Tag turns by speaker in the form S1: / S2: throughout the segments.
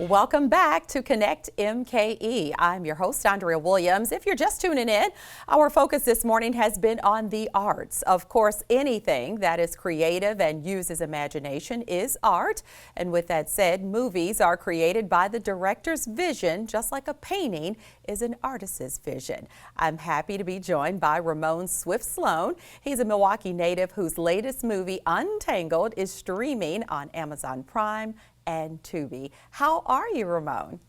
S1: Welcome back to Connect MKE. I'm your host, Andrea Williams. If you're just tuning in, our focus this morning has been on the arts. Of course, anything that is creative and uses imagination is art. And with that said, movies are created by the director's vision, just like a painting is an artist's vision. I'm happy to be joined by Ramon Sloan. He's a Milwaukee native whose latest movie, Untangled, is streaming on Amazon Prime and Tubi. How are you, Ramon?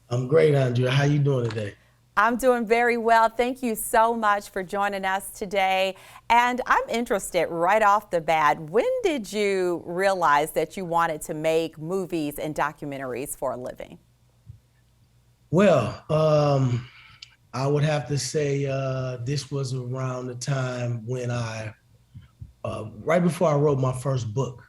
S2: I'm great, Andrea. How you doing today?
S1: I'm doing very well. Thank you so much for joining us today. And I'm interested right off the bat, when did you realize that you wanted to make movies and documentaries for a living?
S2: Well, I would have to say this was around the time when right before I wrote my first book.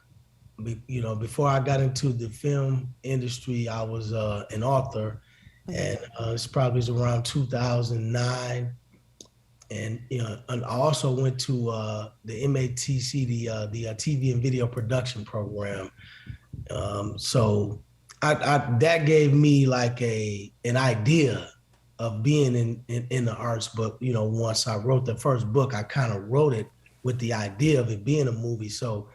S2: Before I got into the film industry, I was an author, and it's probably around 2009. And and I also went to the MATC, the TV and video production program. So that gave me like an idea of being in the arts. But once I wrote the first book, I kind of wrote it with the idea of it being a movie. So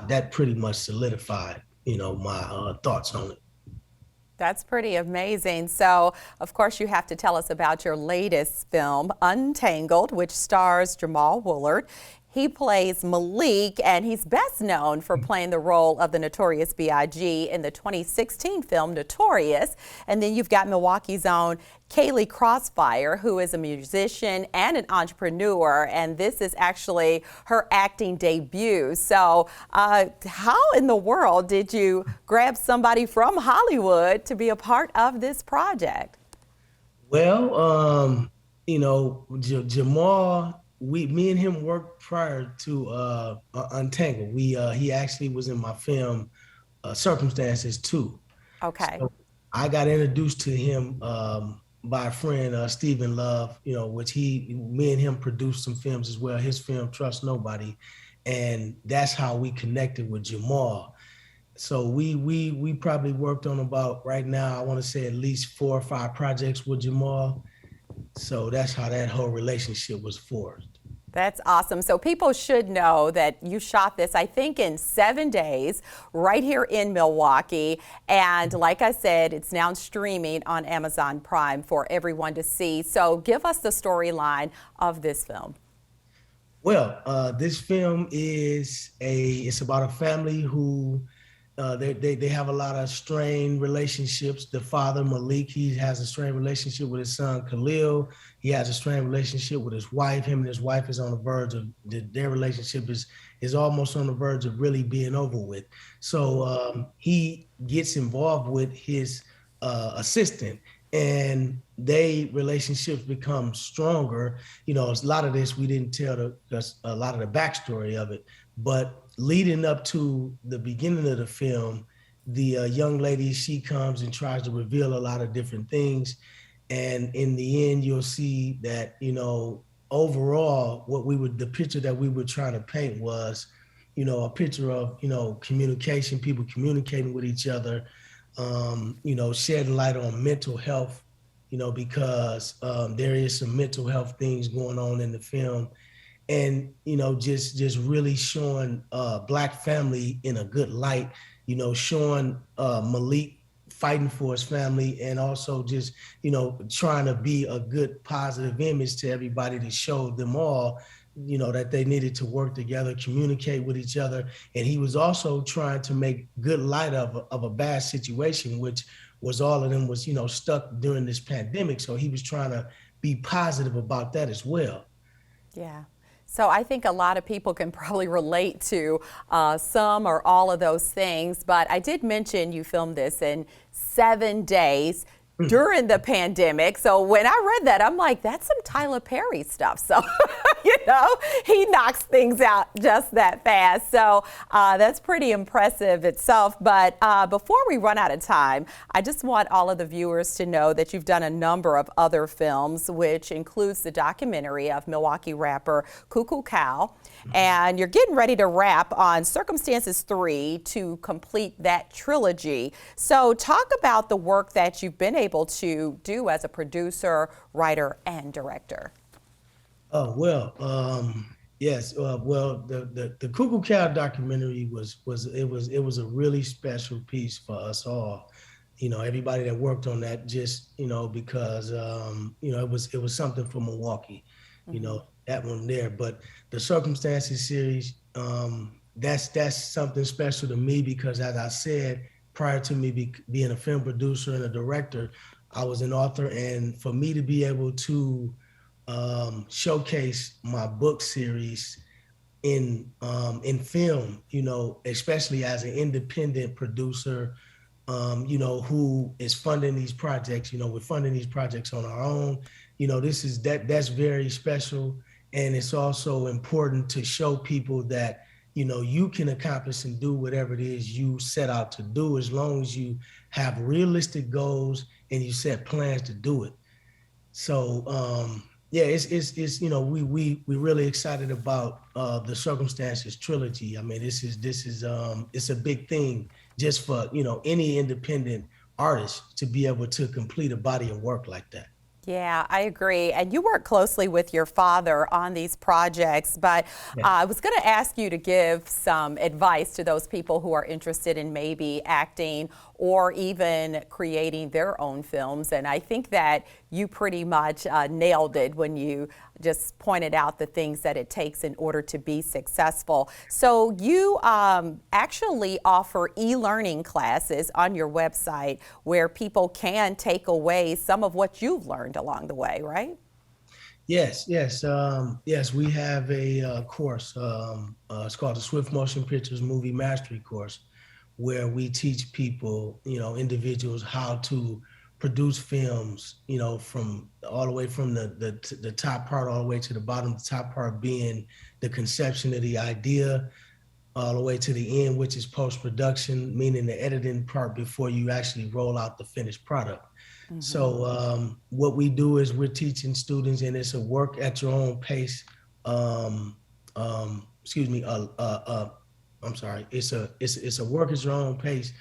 S2: that pretty much solidified, my thoughts on it.
S1: That's pretty amazing. So, of course, you have to tell us about your latest film, Untangled, which stars Jamal Woolard. He plays Malik, and he's best known for playing the role of the Notorious B.I.G. in the 2016 film Notorious. And then you've got Milwaukee's own Kaylee Crossfire, who is a musician and an entrepreneur, and this is actually her acting debut. So how in the world did you grab somebody from Hollywood to be a part of this project?
S2: Well, Jamal, me and him worked prior to Untangled. He actually was in my film Circumstances too.
S1: Okay.
S2: So I got introduced to him by a friend, Stephen Love, which me and him produced some films as well. His film Trust Nobody, and that's how we connected with Jamal. So we probably worked on about, right now, I want to say at least 4 or 5 projects with Jamal. So that's how that whole relationship was forged.
S1: That's awesome. So people should know that you shot this, I think, in 7 days right here in Milwaukee. And like I said, it's now streaming on Amazon Prime for everyone to see. So give us the storyline of this film.
S2: Well, this film it's about a family who they have a lot of strained relationships. The father, Malik, he has a strained relationship with his son, Khalil. He has a strained relationship with his wife. Him and his wife is on the verge of, their relationship is almost on the verge of really being over with. So he gets involved with his assistant, and relationships become stronger. A lot of this we didn't tell a lot of the backstory of it, but leading up to the beginning of the film, the young lady, she comes and tries to reveal a lot of different things. And in the end, you'll see that, overall, the picture that we were trying to paint was, a picture of, communication, people communicating with each other, shedding light on mental health, because there is some mental health things going on in the film. And, just really showing Black family in a good light, showing Malik fighting for his family, and also just, trying to be a good positive image to everybody to show them all, that they needed to work together, communicate with each other. And he was also trying to make good light of a bad situation, which was all of them was, stuck during this pandemic. So he was trying to be positive about that as well.
S1: Yeah. So I think a lot of people can probably relate to some or all of those things. But I did mention you filmed this in 7 days during the pandemic. So when I read that, I'm like, that's some Tyler Perry stuff. So, he knocks things out just that fast. So that's pretty impressive itself. But before we run out of time, I just want all of the viewers to know that you've done a number of other films, which includes the documentary of Milwaukee rapper Cuckoo Cow. and you're getting ready to wrap on Circumstances 3 to complete that trilogy. So talk about the work that you've been able to do as a producer, writer, and director.
S2: Oh well, yes. Well, the Cuckoo Cow documentary was a really special piece for us all. Everybody that worked on that, just because it was something for Milwaukee. That one there. But the Circumstances series, that's something special to me because, as I said, prior to me being a film producer and a director, I was an author, and for me to be able to showcase my book series in film, especially as an independent producer, who is funding these projects. We're funding these projects on our own. That's very special, and it's also important to show people that you can accomplish and do whatever it is you set out to do, as long as you have realistic goals and you set plans to do it. So yeah, we're really excited about the Circumstances trilogy. I mean, this is it's a big thing just for any independent artist to be able to complete a body of work like that.
S1: Yeah, I agree. And you work closely with your father on these projects, but
S2: Yeah.
S1: I was going to ask you to give some advice to those people who are interested in maybe acting or even creating their own films. And I think that you pretty much nailed it when you just pointed out the things that it takes in order to be successful. So you actually offer e-learning classes on your website where people can take away some of what you've learned along the way, right?
S2: Yes. Yes, we have a course. It's called the Swift Motion Pictures Movie Mastery Course, where we teach people, individuals, how to produce films, from all the way from the top part all the way to the bottom. The top part being the conception of the idea, all the way to the end, which is post-production, meaning the editing part before you actually roll out the finished product. Mm-hmm. So what we do is we're teaching students, and it's a work at your own pace. I'm sorry. It's a work at your own pace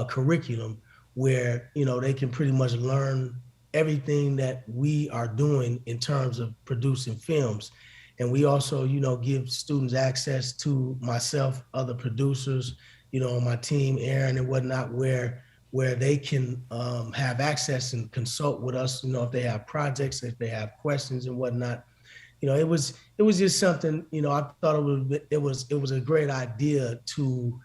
S2: curriculum where they can pretty much learn everything that we are doing in terms of producing films. And we also, give students access to myself, other producers, on my team, Aaron and whatnot, where they can have access and consult with us, if they have projects, if they have questions and whatnot. It was just something, I thought it was a great idea to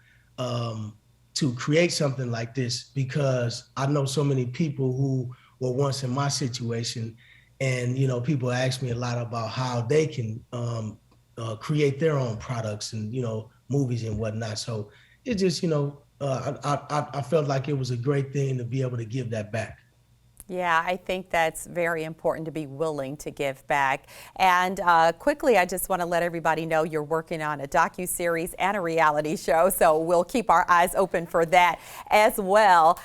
S2: create something like this, because I know so many people who were once in my situation, and people ask me a lot about how they can create their own products and movies and whatnot. So it just I felt like it was a great thing to be able to give that back.
S1: Yeah, I think that's very important, to be willing to give back. And quickly, I just want to let everybody know you're working on a docuseries and a reality show, so we'll keep our eyes open for that as well.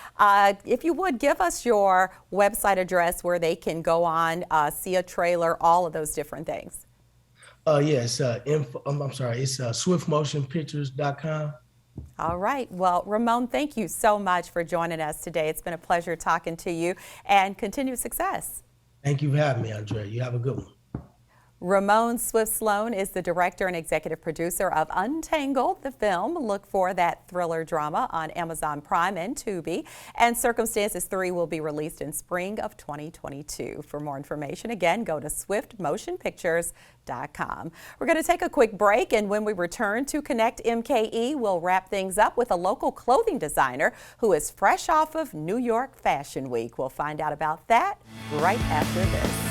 S1: If you would, give us your website address where they can go on, see a trailer, all of those different things.
S2: Yes, it's swiftmotionpictures.com.
S1: All right. Well, Ramon, thank you so much for joining us today. It's been a pleasure talking to you, and continued success.
S2: Thank you for having me, Andrea. You have a good one.
S1: Ramon Swift Sloan is the director and executive producer of Untangled, the film. Look for that thriller drama on Amazon Prime and Tubi. And Circumstances 3 will be released in spring of 2022. For more information, again, go to swiftmotionpictures.com. We're going to take a quick break, and when we return to Connect MKE, we'll wrap things up with a local clothing designer who is fresh off of New York Fashion Week. We'll find out about that right after this.